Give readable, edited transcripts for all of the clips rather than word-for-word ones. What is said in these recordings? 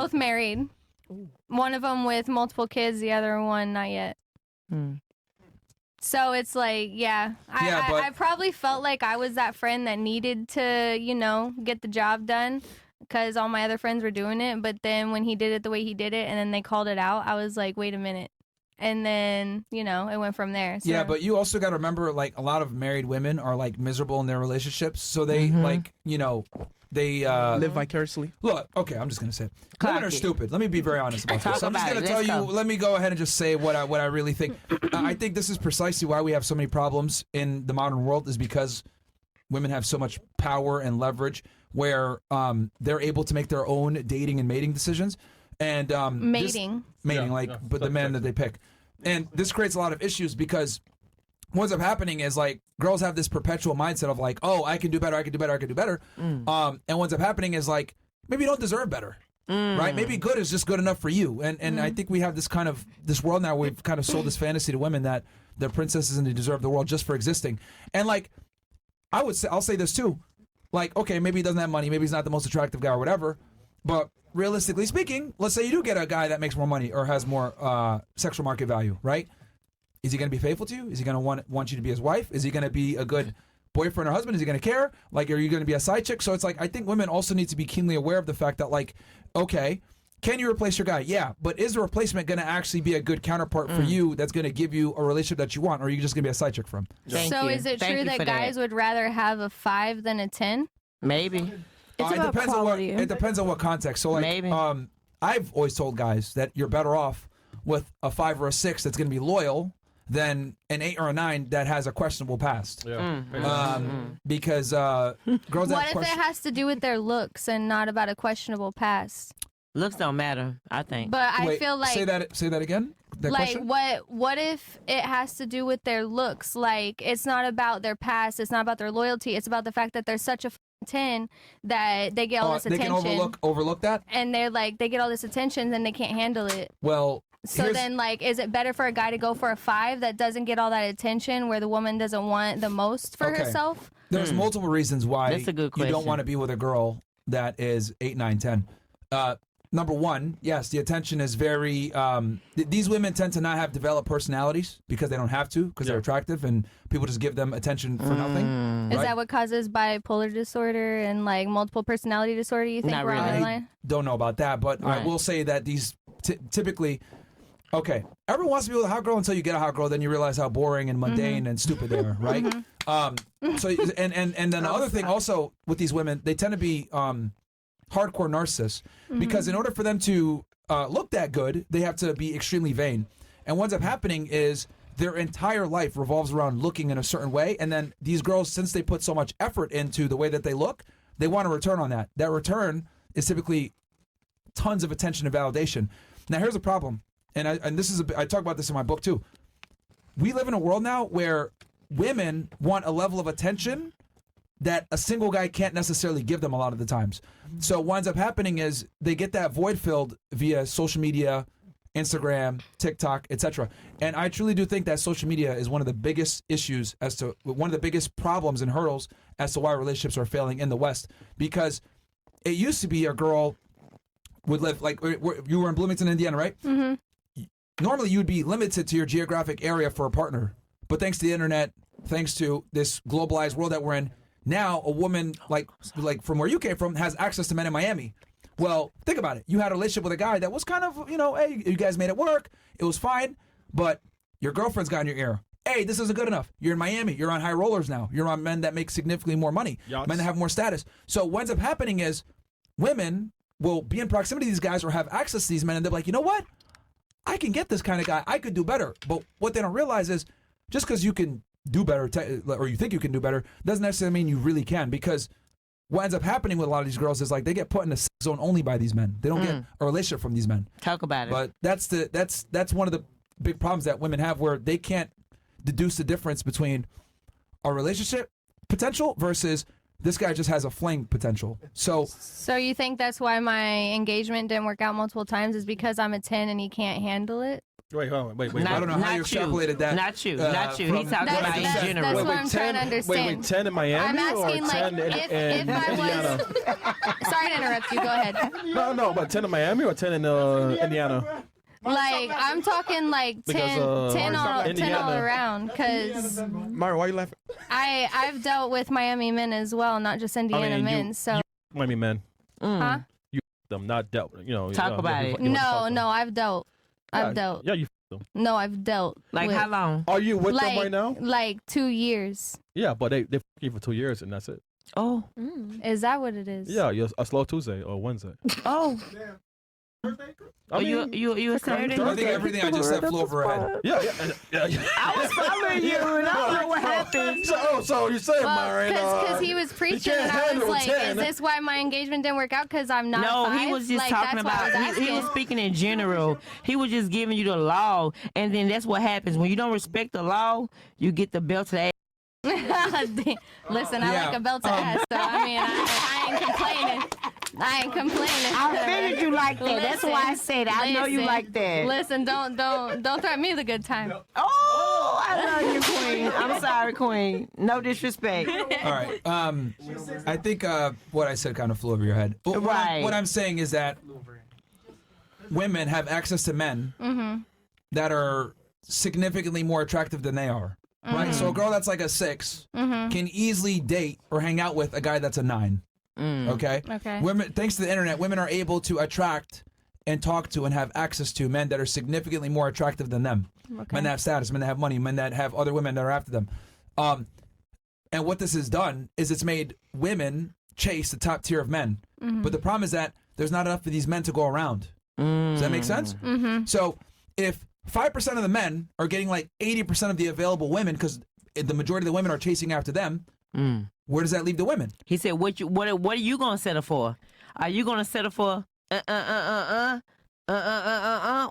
both married. One of them with multiple kids, the other one not yet. So it's like, I probably felt like I was that friend that needed to, get the job done because all my other friends were doing it. But then when he did it the way he did it and then they called it out, I was like, wait a minute. And then, it went from there. So. Yeah, but you also got to remember, like, a lot of married women are, like, miserable in their relationships. So they, they live vicariously. Look, okay, I'm just going to say it. Women are stupid. Let me be very honest about this. I'm just going to tell you, let me go ahead and just say what I really think. I think this is precisely why we have so many problems in the modern world, is because women have so much power and leverage where they're able to make their own dating and mating decisions. And mating, but the men that they pick. And this creates a lot of issues because what's up happening is, like, girls have this perpetual mindset of, like, oh, I can do better, I can do better, I can do better. And what's up happening is, like, maybe you don't deserve better, right? Maybe good is just good enough for you. And I think we have this kind of, this world now where we've kind of sold this fantasy to women that they're princesses and they deserve the world just for existing. And, like, I'll say this too. Like, okay, maybe he doesn't have money, maybe he's not the most attractive guy or whatever, but realistically speaking, let's say you do get a guy that makes more money or has more sexual market value, right? Is he going to be faithful to you? Is he going to want you to be his wife? Is he going to be a good boyfriend or husband? Is he going to care? Like, are you going to be a side chick? So it's like, I think women also need to be keenly aware of the fact that, like, okay, can you replace your guy? Yeah, but is the replacement going to actually be a good counterpart for you that's going to give you a relationship that you want, or are you just going to be a side chick from? So is it true that guys would rather have a 5 than a 10? Maybe. It depends on what context. So, like, Maybe. I've always told guys that you're better off with a 5 or a 6 that's going to be loyal than an 8 or a 9 that has a questionable past. Because girls. What if it has to do with their looks and not about a questionable past? Looks don't matter, I think. But I feel like say that again. Like, what if it has to do with their looks? Like, it's not about their past, it's not about their loyalty, it's about the fact that they're such a 10 that they get all this attention. They can overlook that? And they're like, they get all this attention and they can't handle it. Well, so then, like, is it better for a guy to go for a 5 that doesn't get all that attention, where the woman doesn't want the most for herself? There's multiple reasons why That's a good you don't question. want to be with a girl that is 8, 9, 10. Number one, yes, the attention is very. These women tend to not have developed personalities because they don't have to, because they're attractive, and people just give them attention for nothing. Is that what causes bipolar disorder and, like, multiple personality disorder? You think we're on the line? Don't know about that, but I will say that these typically. Okay, everyone wants to be with a hot girl until you get a hot girl, then you realize how boring and mundane and stupid they are, right? So and then the other thing also with these women, they tend to be hardcore narcissists because in order for them to look that good, they have to be extremely vain. And what ends up happening is their entire life revolves around looking in a certain way, and then these girls, since they put so much effort into the way that they look, they want a return on that. That return is typically tons of attention and validation. Now, here's a problem. And this is I talk about this in my book too. We live in a world now where women want a level of attention that a single guy can't necessarily give them a lot of the times. So what ends up happening is they get that void filled via social media, Instagram, TikTok, etc. And I truly do think that social media is one of the biggest issues one of the biggest problems and hurdles as to why relationships are failing in the West. Because it used to be a girl would live, like, you were in Bloomington, Indiana, right? Mm-hmm. Normally, you would be limited to your geographic area for a partner. But thanks to the internet, thanks to this globalized world that we're in, now a woman like from where you came from has access to men in Miami. Well, think about it. You had a relationship with a guy that was kind of, hey, you guys made it work. It was fine. But your girlfriend's got in your ear. Hey, this isn't good enough. You're in Miami. You're on high rollers now. You're on men that make significantly more money. Yachts. Men that have more status. So what ends up happening is women will be in proximity to these guys or have access to these men, and they're like, you know what? I can get this kind of guy. I could do better. But what they don't realize is just because you can do better or you think you can do better doesn't necessarily mean you really can, because what ends up happening with a lot of these girls is, like, they get put in a zone only by these men. They don't get a relationship from these men. Talk about it. But that's one of the big problems that women have, where they can't deduce the difference between a relationship potential versus this guy just has a fling potential. So you think that's why my engagement didn't work out multiple times, is because I'm a 10 and he can't handle it? Wait, hold on. Wait. I don't know how you extrapolated that. Not you. Not you. He's talking about in general. That's what I'm trying to understand. Wait, 10 in Miami I'm asking, or 10 like, in if I Indiana? was. Sorry to interrupt you. Go ahead. No, but 10 in Miami or 10 in Indiana? Like, I'm talking like 10 all around, because Mario, why you laughing? I've dealt with Miami men as well, not just Indiana men. So Miami men. huh? You them, not dealt. Talk about it. No, I've dealt. I've dealt. Yeah, you them. No, I've dealt. Like with, how long? Are you with them right now? Like 2 years. Yeah, but they you for 2 years and that's it. Oh. Is that what it is? Yeah, you're a slow Tuesday or Wednesday. Oh. I mean, you a Saturday? I think everything I just said flew over her head. Yeah. I was following you and I don't know what happened. So you saying, Well, Myron? because he was preaching, and I was like, "Is this why my engagement didn't work out? Because I'm not." No, 5? he was just like, talking that's why I about. He was speaking in general. He was just giving you the law, and then that's what happens when you don't respect the law. You get the belt to the ass. Listen, I like a belt to ass, so I mean, I ain't complaining. I ain't complaining. I figured you like that. That's why I said I know you like that. Listen, don't threaten me the good time. Oh, I love you, Queen. I'm sorry, Queen. No disrespect. All right. I think what I said kind of flew over your head. Right. What I'm saying is that women have access to men that are significantly more attractive than they are. Right? So a girl that's like a 6 can easily date or hang out with a guy that's a 9. Okay? Okay. Women, thanks to the internet, women are able to attract and talk to and have access to men that are significantly more attractive than them. Okay. Men that have status, men that have money, men that have other women that are after them. And what this has done is it's made women chase the top tier of men. But the problem is that there's not enough of these men to go around. Does that make sense? So if 5% of the men are getting like 80% of the available women because the majority of the women are chasing after them, where does that leave the women? He said, "What are you gonna settle for? Are you gonna settle for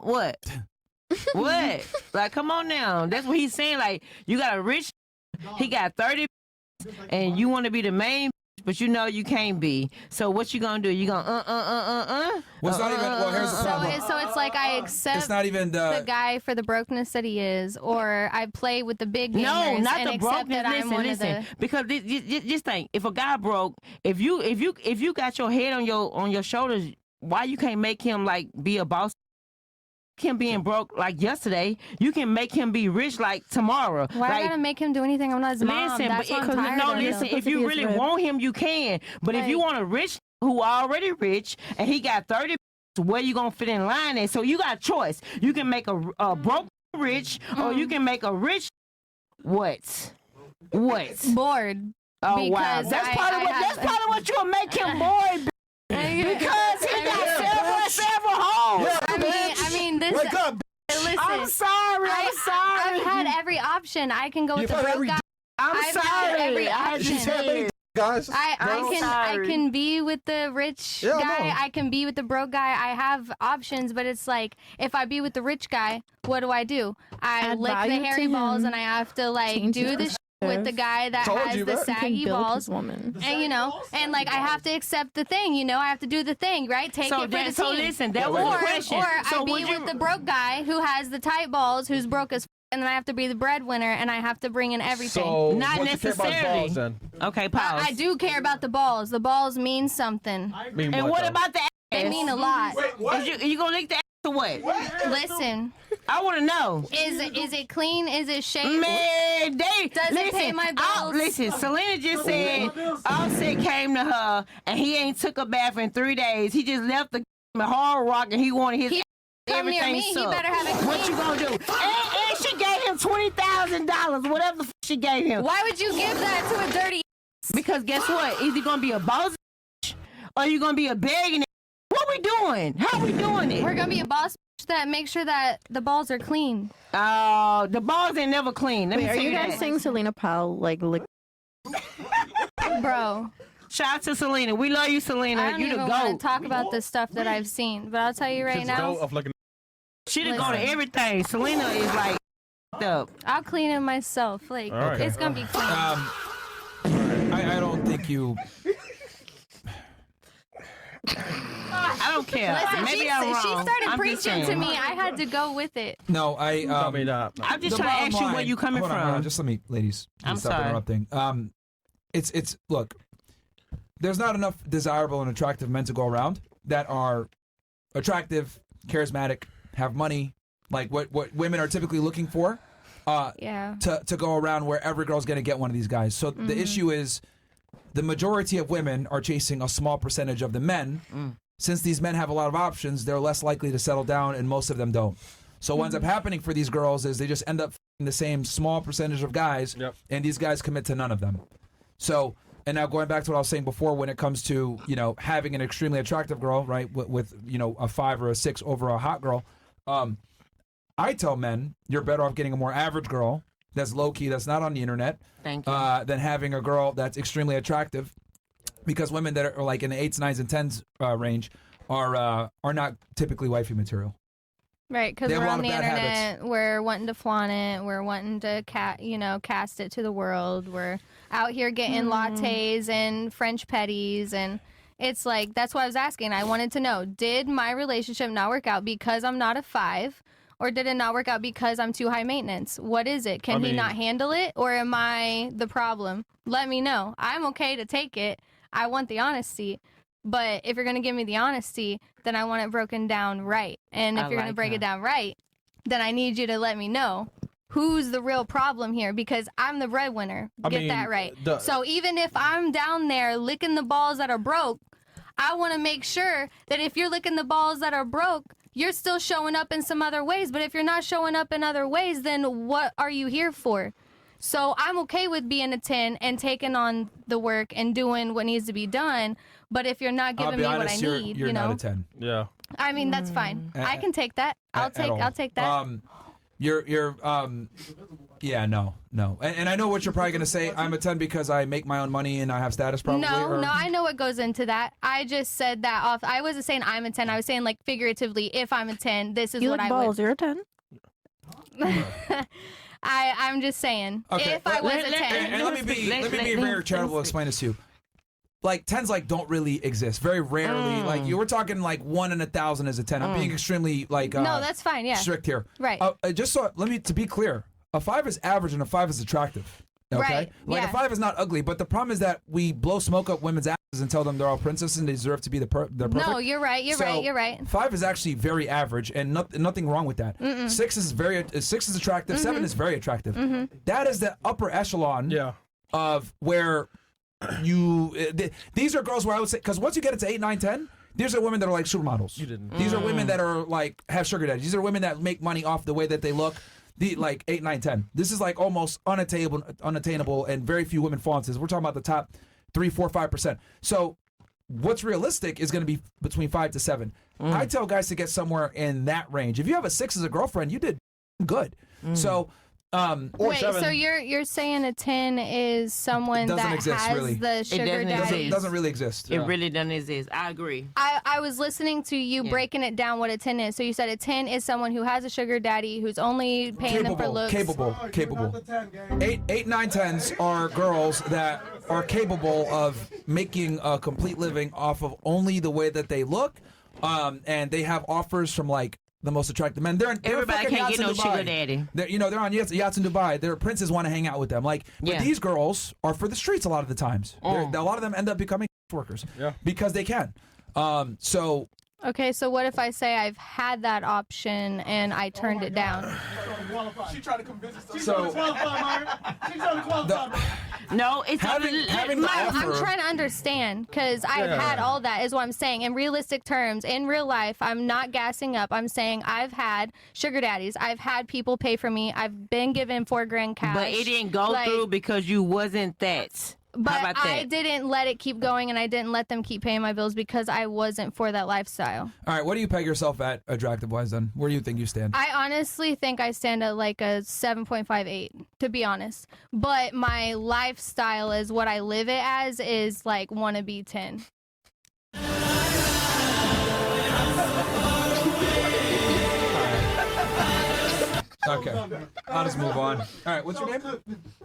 what? What? Like, come on now. That's what he's saying. Like, you got a rich, he got 30, and you want to be the main, but you know you can't be. So what you gonna do? You gonna What's not even? Well, here's the problem. So it's like I accept It's not even the guy for the brokenness that he is, or I play with the big gamers No, not and the accept brokenness. that I'm one of Listen. the. Because just think, if a guy broke, if you got your head on your shoulders, why you can't make him like be a boss? Him being broke like yesterday, you can make him be rich like tomorrow. Why like, I gotta make him do anything? I'm not his mom. listen, That's what I'm but tired of. listen. If you really want him, you can. But if you Like- want a rich who already rich and he got 30, where you gonna fit in line at? So you got a choice. You can make a broke rich, or you can make a rich what? bored. Oh wow, Because that's I part of what you'll make him bored. Because he got several hoes. I mean, this. Wake up. Listen, I'm sorry. I've had every option. I can go with the had broke every guy. I'm I've sorry. had every I had option. to say it. Guys. I Sorry. can be with the rich Yeah, I guy. know. I can be with the broke guy. I have options, but it's like if I be with the rich guy, what do? I Add lick the value to hairy balls, him. and I have to like Change do his the with the guy that Told has you the that. You can saggy build balls. his woman. And and like I have to accept the thing, I have to do the thing, right? Take it for the So team. listen, that was the question. Or So I be would you- with the broke guy who has the tight balls, who's broke as and then I have to be the breadwinner, and I have to bring in everything. So Not what you care about necessarily. balls, then? Okay, pause. I do care about the balls. The balls mean something. Mean And what though? about the ass? They mean a lot. Is you gonna lick the ass or what? Listen, I want to know. is it clean? Is it shaved? Man, Does it pay my bills? Listen, Selena just said Offset came to her and he ain't took a bath in 3 days. He just left the hard rock and he wanted his He come near everything me, he sucked. better have it What you clean. gonna do? And she gave him $20,000, whatever the she gave him. Why would you give that to a dirty? Because guess what? Either gonna be a boss or you gonna be a begging. What we doing? How we doing it? We're gonna be a boss that makes sure that the balls are clean. The balls ain't never clean. Let Wait, me are tell you you guys that. saying Selena Powell like lick? Bro, Shout out to Selena. We love you, Selena. I don't You the even want GOAT. to talk about the stuff that I've seen, but I'll tell you right Just now, go of like She done go to Listen. everything. Selena is like up. I'll clean it myself. Like All right. it's gonna be clean. I don't think you. I don't care. Listen, Maybe she I'm wrong. started I'm just preaching to saying. me. I had to go with it. No, I Tell me that. I'm just the trying to ask bottom you where line- you coming hold on, from. hold on, just let me, ladies. I'm please stop sorry. interrupting. It's look. There's not enough desirable and attractive men to go around that are attractive, charismatic, have money, like what women are typically looking for. Yeah. To go around where every girl's gonna get one of these guys. So the issue is, the majority of women are chasing a small percentage of the men. Since these men have a lot of options, they're less likely to settle down, and most of them don't. So what ends up happening for these girls is they just end up f***ing the same small percentage of guys, and these guys commit to none of them. So, and now going back to what I was saying before, when it comes to, you know, having an extremely attractive girl, right, with you know, a 5 or a 6 over a hot girl, I tell men you're better off getting a more average girl that's low key, that's not on the internet, Thank you. than having a girl that's extremely attractive. Because women that are like in the 8s, 9s, and 10s range are not typically wifey material. Right, because They have we're a lot on of the bad internet, habits. we're wanting to flaunt it, we're wanting to cast it to the world. We're out here getting lattes and French petties, and it's like, that's why I was asking. I wanted to know, did my relationship not work out because I'm not a 5, or did it not work out because I'm too high maintenance? What is it? Can he not handle it, or am I the problem? Let me know. I'm okay to take it. I want the honesty. But if you're going to give me the honesty, then I want it broken down right. And if I you're going to like break that. it down right, then I need you to let me know who's the real problem here, because I'm the breadwinner. Get that right. So even if I'm down there licking the balls that are broke, I want to make sure that if you're licking the balls that are broke, you're still showing up in some other ways. But if you're not showing up in other ways, then what are you here for? So I'm okay with being a 10 and taking on the work and doing what needs to be done. But if you're not I'll giving be me honest, what I need, you're you know, not a 10. Yeah. I mean, that's fine. I can take that. I'll take that. Yeah, no. And I know what you're probably gonna say. I'm a 10 because I make my own money and I have status, probably. No, I know what goes into that. I just said that off. I wasn't saying I'm a 10. I was saying, like, figuratively, if I'm a 10, this is You what like I balls. would. You're a 10. I'm just saying, Okay, if I was a 10. And let me be very charitable. Explain this to you. Like 10s, like don't really exist. Very rarely. Like we're talking like 1 in 1,000 is a 10. I'm being extremely like No, that's fine. Yeah. strict here. Right. Just so to be clear, a 5 is average and a 5 is attractive. Okay. Right, Like yeah. a 5 is not ugly, but the problem is that we blow smoke up women's asses and tell them they're all princesses and they deserve to be they're perfect. No, you're right. You're So, right. You're right. 5 is actually very average, and nothing wrong with that. 6 is attractive. 7 is very attractive. That is the upper echelon of where these are girls where I would say, because once you get it to 8, 9, 10, these are women that are like supermodels. You didn't. These are women that are like have sugar daddies. These are women that make money off the way that they look. Like 8, 9, 10. This is like almost unattainable, and very few women fall into this. We're talking about the top 3, 4, 5%. So what's realistic is going to be between 5 to 7. I tell guys to get somewhere in that range. If you have a 6 as a girlfriend, you did good. So Wait, so you're saying a 10 is someone Doesn't that exist, has really. the sugar doesn't daddy? doesn't really exist. It really doesn't exist. I agree. I was listening to you breaking it down what a 10 is. So you said a 10 is someone who has a sugar daddy who's only paying them for looks. Capable. 8, 9, 10s are girls that are capable of making a complete living off of only the way that they look, and they have offers from like the most attractive men. Everybody can't get no sugar daddy. They're on yachts in Dubai. Their princes want to hang out with them. But these girls are for the streets a lot of the times. A lot of them end up becoming workers because they can. So Okay, so what if I say I've had that option and I turned it down? She tried to convince us. She's So- trying to qualify, Myra. She's trying to qualify. No, it's having the I'm offer. trying to understand because I've had all that is what I'm saying. In realistic terms, in real life, I'm not gassing up. I'm saying I've had sugar daddies. I've had people pay for me. I've been given $4,000 cash. But it didn't go Like, through because you wasn't that. But How about that? I didn't let it keep going, and I didn't let them keep paying my bills because I wasn't for that lifestyle. All right, what do you peg yourself at attractive wise then? Where do you think you stand? I honestly think I stand at like a 7.58, to be honest. But my lifestyle is what I live it as is like wannabe 10. Okay, I'll just move on. All right, what's your name?